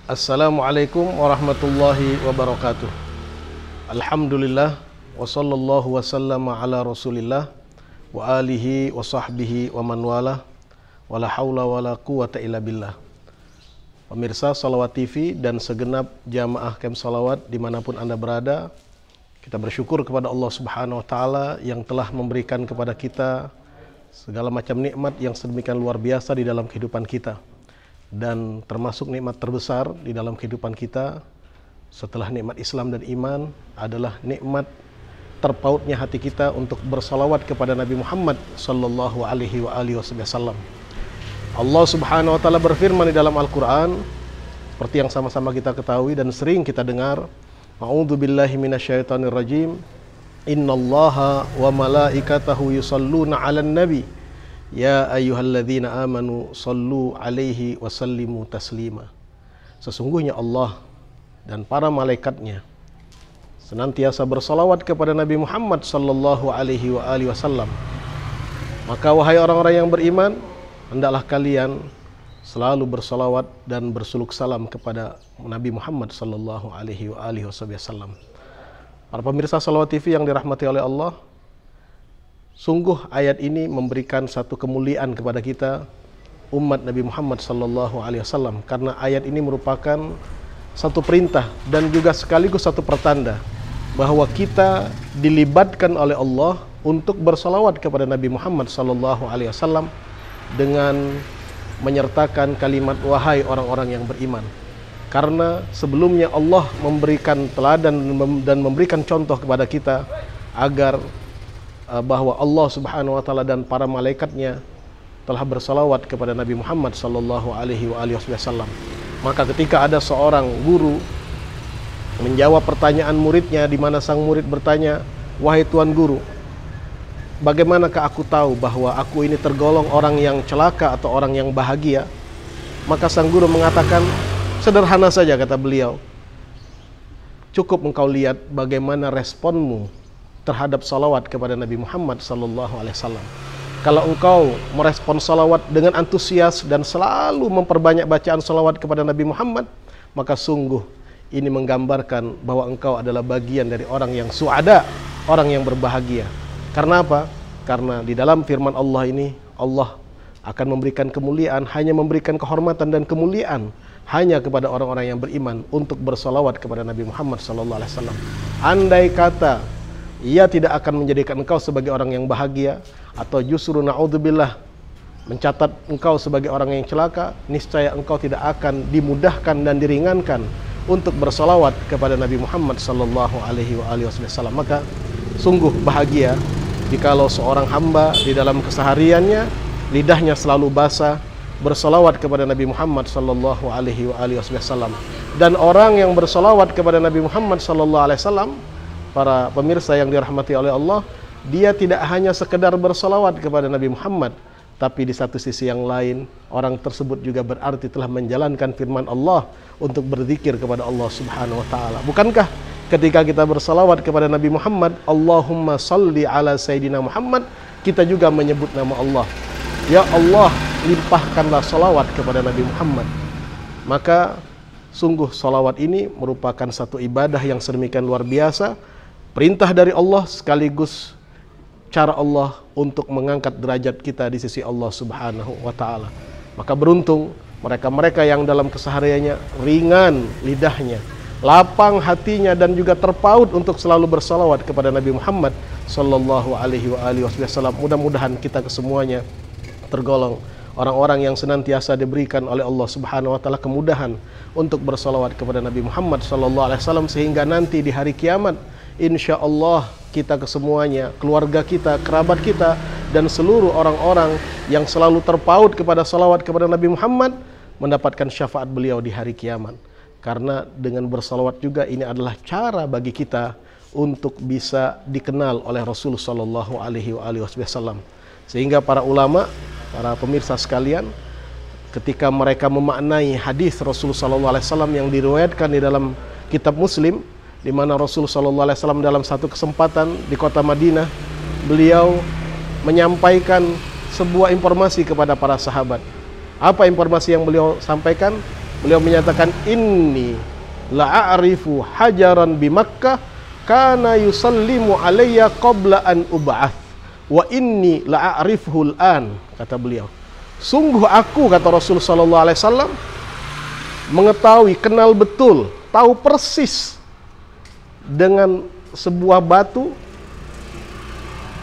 Assalamualaikum warahmatullahi wabarakatuh. Alhamdulillah wa sallallahu wasallama ala rasulillah wa alihi wa sahbihi wa man wala wala hawla wala quwata illa billah. Pemirsa Salawat TV dan segenap jamaah Camp Salawat dimanapun Anda berada, kita bersyukur kepada Allah Subhanahu wa Ta'ala yang telah memberikan kepada kita segala macam nikmat yang sedemikian luar biasa di dalam kehidupan kita. Dan termasuk nikmat terbesar di dalam kehidupan kita setelah nikmat Islam dan iman adalah nikmat terpautnya hati kita untuk bersalawat kepada Nabi Muhammad sallallahu alaihi wasallam. Allah Subhanahu wa Ta'ala berfirman di dalam Al-Quran seperti yang sama-sama kita ketahui dan sering kita dengar, A'udzu billahi minasyaitonir rajim, innallaha wa malaikatahu yusalluna 'alan nabi ya ayyuhalladzina amanu sallu alaihi wasallimu taslima. Sesungguhnya Allah dan para malaikatnya senantiasa bersalawat kepada Nabi Muhammad sallallahu alaihi wasallam. Maka wahai orang-orang yang beriman, hendaklah kalian selalu bersalawat dan bersuluk salam kepada Nabi Muhammad sallallahu alaihi wasallam. Para pemirsa Salawat TV yang dirahmati oleh Allah, sungguh ayat ini memberikan satu kemuliaan kepada kita umat Nabi Muhammad sallallahu alaihi wasallam, karena ayat ini merupakan satu perintah dan juga sekaligus satu pertanda bahwa kita dilibatkan oleh Allah untuk bersalawat kepada Nabi Muhammad sallallahu alaihi wasallam dengan menyertakan kalimat wahai orang-orang yang beriman. Karena sebelumnya Allah memberikan teladan dan memberikan contoh kepada kita agar bahwa Allah Subhanahu wa Ta'ala dan para malaikatnya telah bersalawat kepada Nabi Muhammad sallallahu alaihi wasallam. Maka ketika ada seorang guru menjawab pertanyaan muridnya, di mana sang murid bertanya, "Wahai Tuan Guru, bagaimanakah aku tahu bahwa aku ini tergolong orang yang celaka atau orang yang bahagia?" Maka sang guru mengatakan, "Sederhana saja," kata beliau, "cukup engkau lihat bagaimana responmu terhadap salawat kepada Nabi Muhammad sallallahu alaihi wasallam. Kalau engkau merespon salawat dengan antusias dan selalu memperbanyak bacaan salawat kepada Nabi Muhammad, maka sungguh ini menggambarkan bahwa engkau adalah bagian dari orang yang suada, orang yang berbahagia." Karena apa? Karena di dalam firman Allah ini, Allah akan memberikan kemuliaan, hanya memberikan kehormatan dan kemuliaan hanya kepada orang-orang yang beriman untuk bersalawat kepada Nabi Muhammad sallallahu alaihi wasallam. Andai kata ia tidak akan menjadikan engkau sebagai orang yang bahagia, atau justru na'udzubillah mencatat engkau sebagai orang yang celaka, niscaya engkau tidak akan dimudahkan dan diringankan untuk bersalawat kepada Nabi Muhammad sallallahu alaihi wasallam. Maka sungguh bahagia jikalau seorang hamba di dalam kesehariannya lidahnya selalu basah bersalawat kepada Nabi Muhammad sallallahu alaihi wasallam. Dan orang yang bersalawat kepada Nabi Muhammad sallallahu alaihi wasallam, para pemirsa yang dirahmati oleh Allah, dia tidak hanya sekedar bersalawat kepada Nabi Muhammad, tapi di satu sisi yang lain orang tersebut juga berarti telah menjalankan firman Allah untuk berzikir kepada Allah Subhanahu wa Ta'ala. Bukankah ketika kita bersalawat kepada Nabi Muhammad, Allahumma salli ala Sayyidina Muhammad, kita juga menyebut nama Allah. Ya Allah, limpahkanlah salawat kepada Nabi Muhammad. Maka sungguh salawat ini merupakan satu ibadah yang sedemikian luar biasa, perintah dari Allah sekaligus cara Allah untuk mengangkat derajat kita di sisi Allah Subhanahu wa Ta'ala. Maka beruntung mereka-mereka yang dalam kesehariannya ringan lidahnya, lapang hatinya, dan juga terpaut untuk selalu bersalawat kepada Nabi Muhammad sallallahu alaihi wasallam. Mudah-mudahan kita kesemuanya tergolong orang-orang yang senantiasa diberikan oleh Allah Subhanahu wa Ta'ala kemudahan untuk bersalawat kepada Nabi Muhammad sallallahu alaihi wasallam, sehingga nanti di hari kiamat insya Allah kita kesemuanya, keluarga kita, kerabat kita, dan seluruh orang-orang yang selalu terpaut kepada salawat kepada Nabi Muhammad mendapatkan syafaat beliau di hari kiamat. Karena dengan bersalawat juga ini adalah cara bagi kita untuk bisa dikenal oleh Rasul sallallahu alaihi wasallam. Sehingga para ulama, para pemirsa sekalian, ketika mereka memaknai hadis Rasul sallallahu alaihi wasallam yang diriwayatkan di dalam kitab Muslim, di mana Rasul sallallahu alaihi wasallam dalam satu kesempatan di kota Madinah, beliau menyampaikan sebuah informasi kepada para sahabat. Apa informasi yang beliau sampaikan? Beliau menyatakan, inni la'arifu hajaran bi Makkah kana yusallimu alayya qabla an ub'ath wa inni la'arifuhu al-an, kata beliau. Sungguh aku, kata Rasul sallallahu alaihi wasallam, mengetahui, kenal betul, tahu persis dengan sebuah batu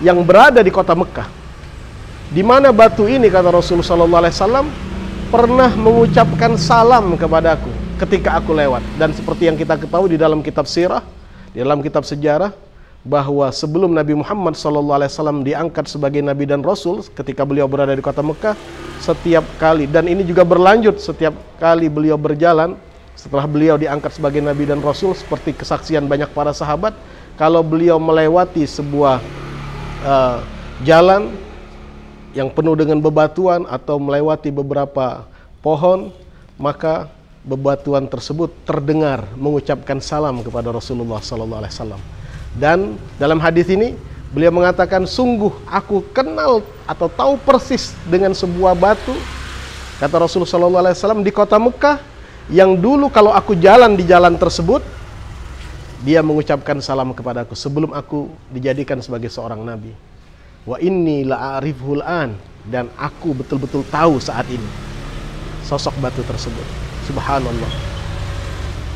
yang berada di kota Mekah, di mana batu ini, kata Rasul sallallahu alaihi wasallam, pernah mengucapkan salam kepadaku ketika aku lewat. Dan seperti yang kita ketahui di dalam kitab sirah, di dalam kitab sejarah, bahwa sebelum Nabi Muhammad SAW diangkat sebagai Nabi dan Rasul, ketika beliau berada di kota Mekah, setiap kali, dan ini juga berlanjut setiap kali beliau berjalan, setelah beliau diangkat sebagai Nabi dan Rasul, seperti kesaksian banyak para sahabat, kalau beliau melewati sebuah jalan yang penuh dengan bebatuan atau melewati beberapa pohon, maka bebatuan tersebut terdengar mengucapkan salam kepada Rasulullah SAW. Dan dalam hadis ini beliau mengatakan, sungguh aku kenal atau tahu persis dengan sebuah batu, kata Rasulullah SAW, di kota Mekah, yang dulu kalau aku jalan di jalan tersebut, dia mengucapkan salam kepadaku sebelum aku dijadikan sebagai seorang nabi. Wa inni la'arifhul an, dan aku betul-betul tahu saat ini sosok batu tersebut. Subhanallah.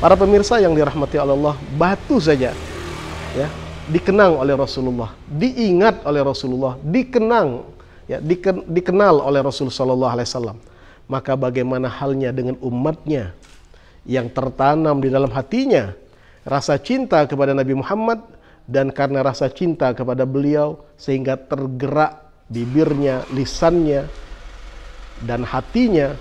Para pemirsa yang dirahmati Allah, batu saja ya dikenang oleh Rasulullah, diingat oleh Rasulullah, dikenang ya, dikenal oleh Rasul sallallahu alaihi wasallam. Maka bagaimana halnya dengan umatnya yang tertanam di dalam hatinya rasa cinta kepada Nabi Muhammad, dan karena rasa cinta kepada beliau sehingga tergerak bibirnya, lisannya, dan hatinya,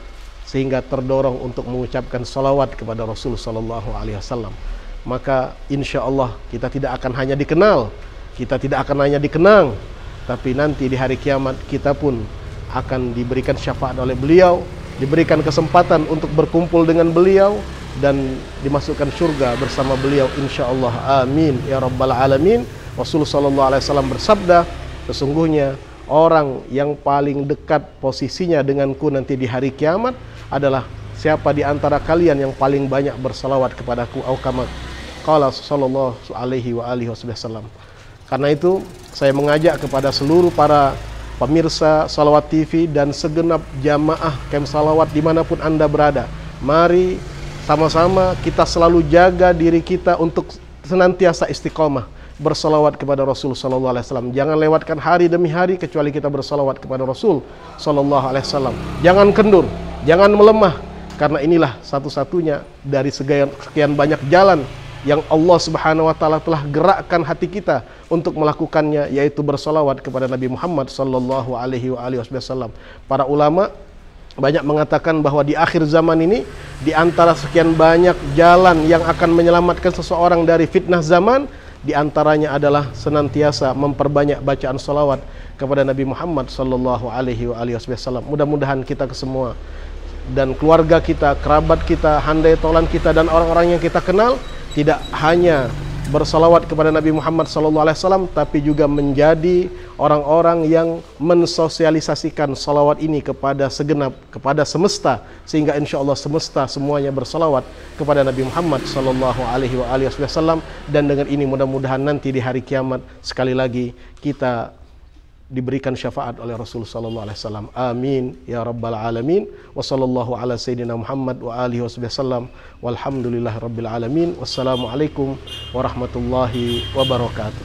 sehingga terdorong untuk mengucapkan salawat kepada Rasul sallallahu alaihi wasallam. Maka insya Allah kita tidak akan hanya dikenal, kita tidak akan hanya dikenang, tapi nanti di hari kiamat kita pun akan diberikan syafaat oleh beliau, diberikan kesempatan untuk berkumpul dengan beliau, dan dimasukkan surga bersama beliau insya Allah. Amin ya rabbal alamin. Rasulullah sallallahu alaihi wasallam bersabda, sesungguhnya orang yang paling dekat posisinya denganku nanti di hari kiamat adalah siapa di antara kalian yang paling banyak bersalawat kepadaku, au kama qala sallallahu alaihi wa alihi wasallam. Karena itu saya mengajak kepada seluruh para pemirsa Salawat TV dan segenap jamaah Camp Salawat dimanapun Anda berada, mari sama-sama kita selalu jaga diri kita untuk senantiasa istiqomah bersalawat kepada Rasul sallallahu alaihi wasallam. Jangan lewatkan hari demi hari kecuali kita bersalawat kepada Rasul sallallahu alaihi wasallam. Jangan kendur, jangan melemah, karena inilah satu-satunya dari sekian banyak jalan yang Allah Subhanahu wa taala telah gerakkan hati kita untuk melakukannya, yaitu bersalawat kepada Nabi Muhammad sallallahu alaihi wasallam. Para ulama banyak mengatakan bahwa di akhir zaman ini, di antara sekian banyak jalan yang akan menyelamatkan seseorang dari fitnah zaman, di antaranya adalah senantiasa memperbanyak bacaan salawat kepada Nabi Muhammad sallallahu alaihi wasallam. Mudah-mudahan kita semua dan keluarga kita, kerabat kita, handai tolan kita, dan orang-orang yang kita kenal tidak hanya bersalawat kepada Nabi Muhammad SAW, tapi juga menjadi orang-orang yang mensosialisasikan salawat ini kepada segenap, kepada semesta, sehingga insya Allah semesta semuanya bersalawat kepada Nabi Muhammad SAW. Dan dengan ini mudah-mudahan nanti di hari kiamat sekali lagi kita diberikan syafaat oleh Rasul sallallahu alaihi wasallam. Amin ya rabbal alamin. Wa sallallahu ala sayyidina Muhammad wa alihi wasallam. Walhamdulillahirabbil alamin. Wassalamualaikum warahmatullahi wabarakatuh.